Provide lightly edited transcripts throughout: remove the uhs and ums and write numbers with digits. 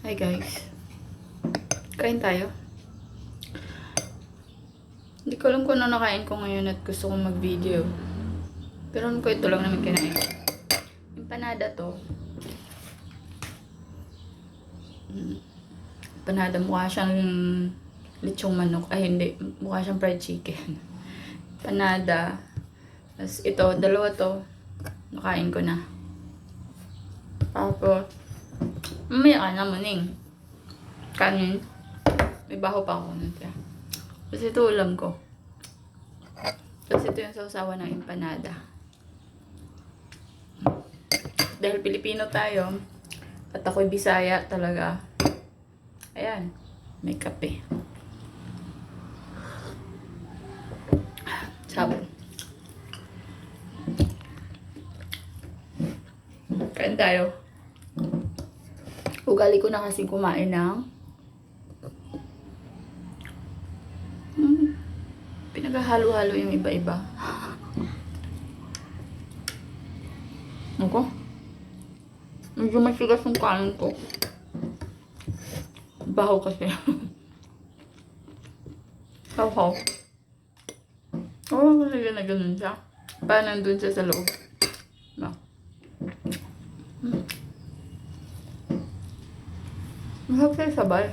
Hi guys. Kain tayo. Hindi ko alam kung ano nakain ko ngayon at gusto kong mag-video. Pero ko ito lang naman kinain. Empanada to. Empanada, mukha siyang lechong manok. Ay hindi, mukha siyang fried chicken. Empanada. Tapos ito, dalawa to. Nakain ko na. Tapos, mamaya ka na muning. Kanin. May baho pa ako nun. Tapos ito ulam ko. Tapos ito yung sausawa ng empanada. Dahil Pilipino tayo, at ako'y Bisaya talaga. Ayan, may kape. Sabon. Kain tayo. Ugali ko na kasing kumain ng pinaghahalo-halo yung iba-iba. Ako? Medyo masigas yung kanin ko. Baho kasi. Haw-haw. Oo, kasi na ganun siya. Pa nandun siya sa loob. No. Mahal kayo sabay.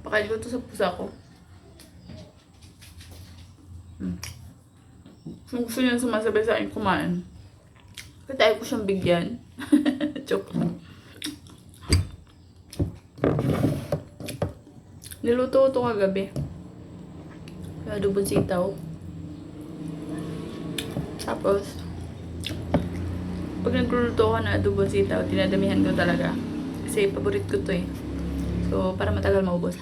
Pakain ko to sa pusa ko. Kung gusto niya sumasabay sa akin kumain, kaya ko siyang bigyan. Joke lang. Niluto ko ito kagabi. Adobong sitaw. Tapos, pag nagluluto ko na adobong sitaw, dinadamihan ko talaga. Kasi paborit ko to eh. So, para matagal maubos.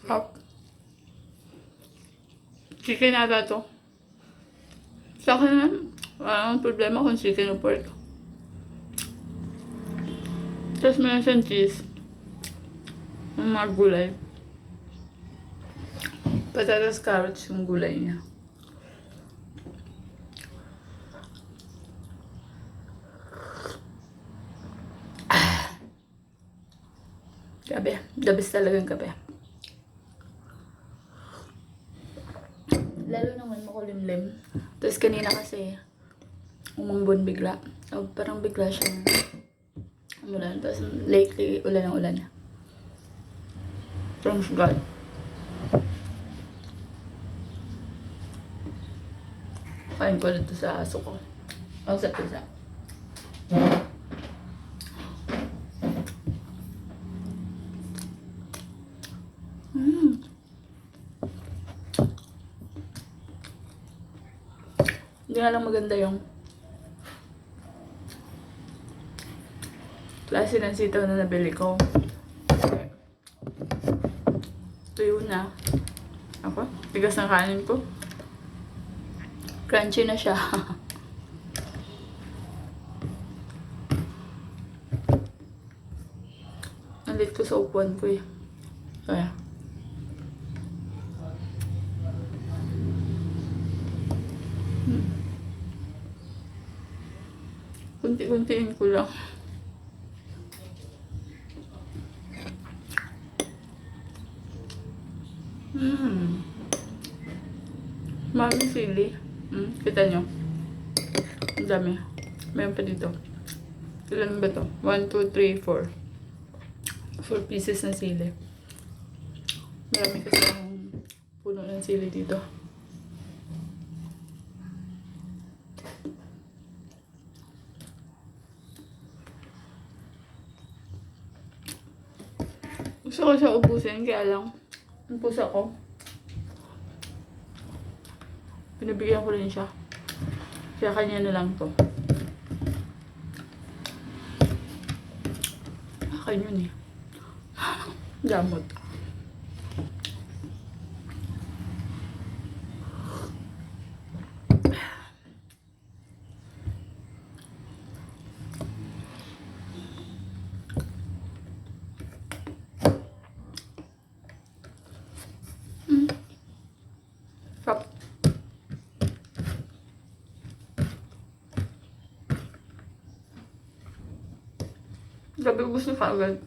Hop. Chicken ata to. Sa akin, walang problema kung chicken o pork. Tapos meron siyang cheese. Yung mga gulay. Patatas, carrots yung gulay niya. Gabi. The best talagang gabi. Lalo naman makulimlim. Tapos kanina kasi umambon bigla. So, parang bigla siyang umulan. Tapos lately, ulan ang ulan. Thanks God. Kain ko dito sa aso ko. O sa pisa. Hindi nga lang maganda yung klase ng sitaw na nabili ko. Tuyo na. Ako, tigas ng kanin ko. Crunchy na siya. Nalit ko sa upuan ko eh. Kaya. Kunti-kuntiin ko lang. Mami sili. Kita nyo? Ang dami. Mayroon pa dito. Ilan ba to? 1, 2, 3, 4. 4 pieces na sili. Marami kasi akong puno ng sili dito. Gusto ko siya ubusin, kaya lang ang pusa ko, pinabigyan ko rin siya. Kaya kanya na lang to. Akin yun eh. Gamot. Sabi ko gusto ka agad.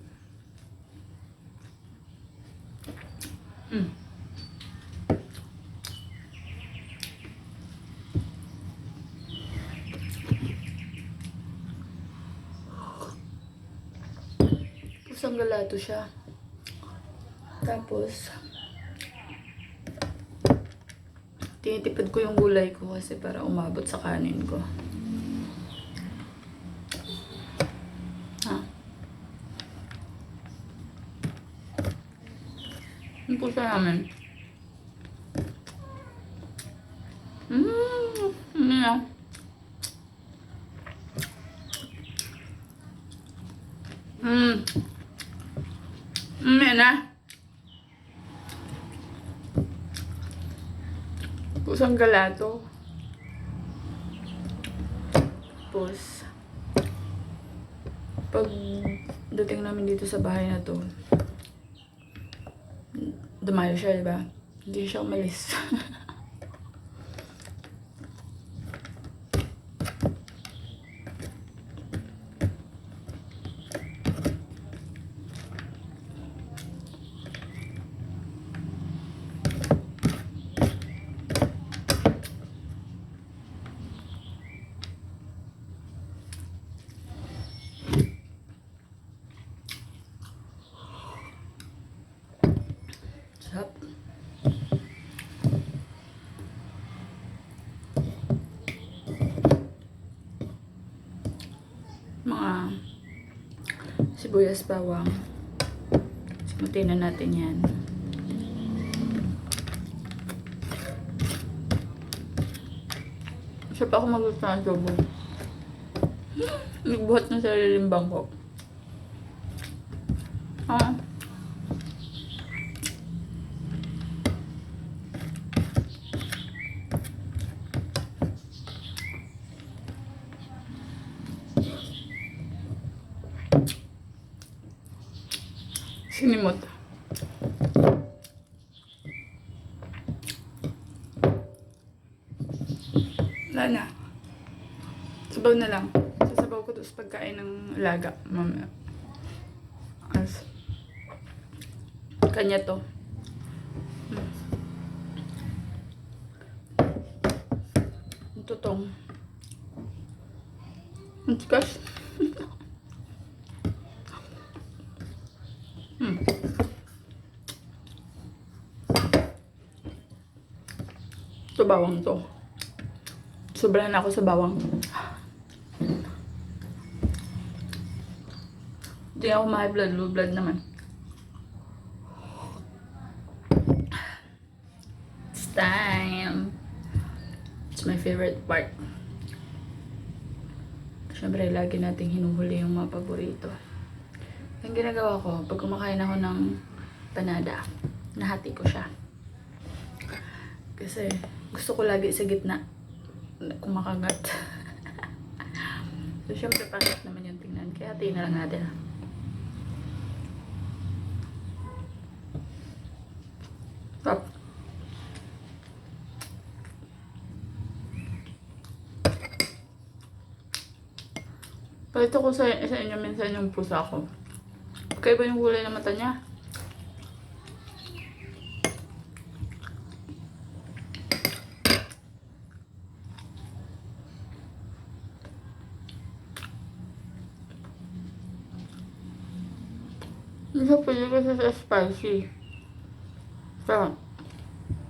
Pusang galato siya. Tapos, tinitipid ko yung gulay ko kasi para umabot sa kanin ko. Ha? Yung pusa namin. Ano yan? Yan na. Pusang galato. Tapos, pag dating namin dito sa bahay na to, dumayo siya, diba? Hindi siya umalis. Sarap. Mga sibuyas, bawang. Simutin na natin yan. Siya pa ako magluto ng adobo. Nagbuhat ng sariling bangko. Sinimot. Wala na. Sabaw na lang. Sasabaw ko to sa pagkain ng alaga. Mamaya. As kanya to. Tutong. Ang tikas. Ito bawang to. Sobra na ako sa bawang. Hindi ako high blood, low blood naman. It's time. It's my favorite part. Siyempre, lagi nating hinuhuli yung mga paborito. Ang ginagawa ko, pag kumakain ako ng panada, nahati ko siya. Kasi gusto ko lagi sa gitna kumakagat. So, syempre, pangit naman yung tingnan. Kaya hatiin na lang natin. Stop. Pakita ko sa inyo minsan yung pusa ko. Kaya ba yung kulay ng mata niya? Hindi siya pwede kasi sa spicy. So,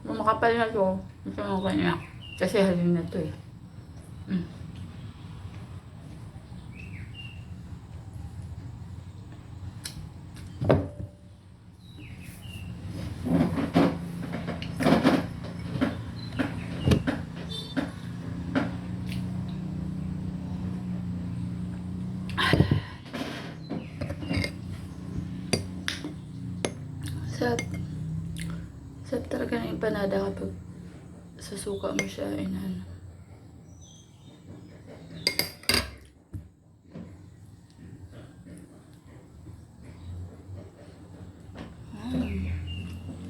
kung makapal na to, gusto mo kanya. Kasi halin na to eh. Sarap talaga ng empanada kapag sasuka mo siya, inan.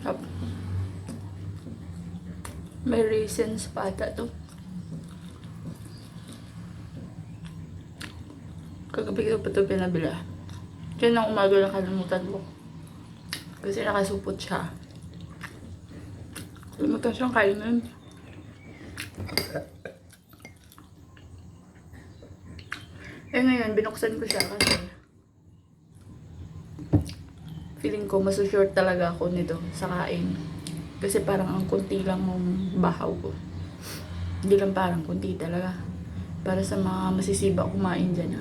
Sarap. May raisins pa ata to. Kagabi ko pa ito pinabila. Kaya nang umaga lang kalimutan ko. Kasi nakasupot siya. Kalimutan siyang kainin. Eh ngayon, binuksan ko siya kasi feeling ko masusure talaga ako nito sa kain. Kasi parang ang kunti lang ng bahaw ko. Hindi lang parang kunti talaga. Para sa mga masisiba kumain dyan.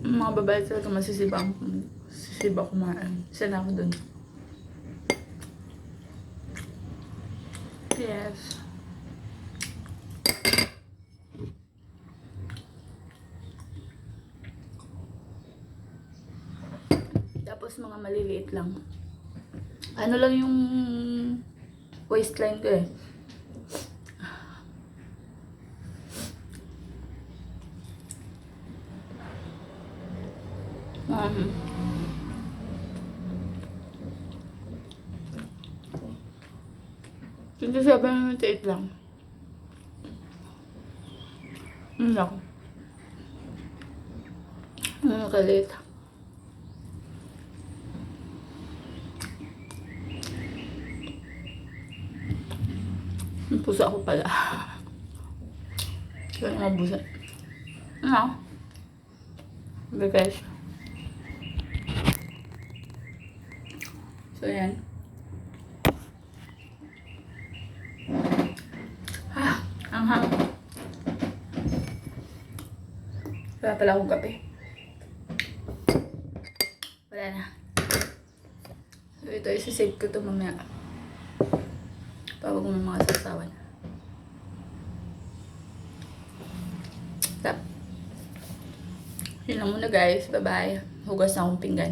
Mga babae talaga masisiba kumain. Isa na ako dun. Yes. Tapos mga maliliit lang. Ano lang yung waistline ko eh. Um, 27.98 lang. Ano lang. Ano kalit. Ang puso ako pala. Kaya mabusan. Ano? Okay guys. So yan. Anghang. Wala pala akong kape. Wala na. So ito, isa-save ko ito mamaya. Pawag mo mga sasawan. Stop. Yun lang muna guys. Bye-bye. Hugas na akong pinggan.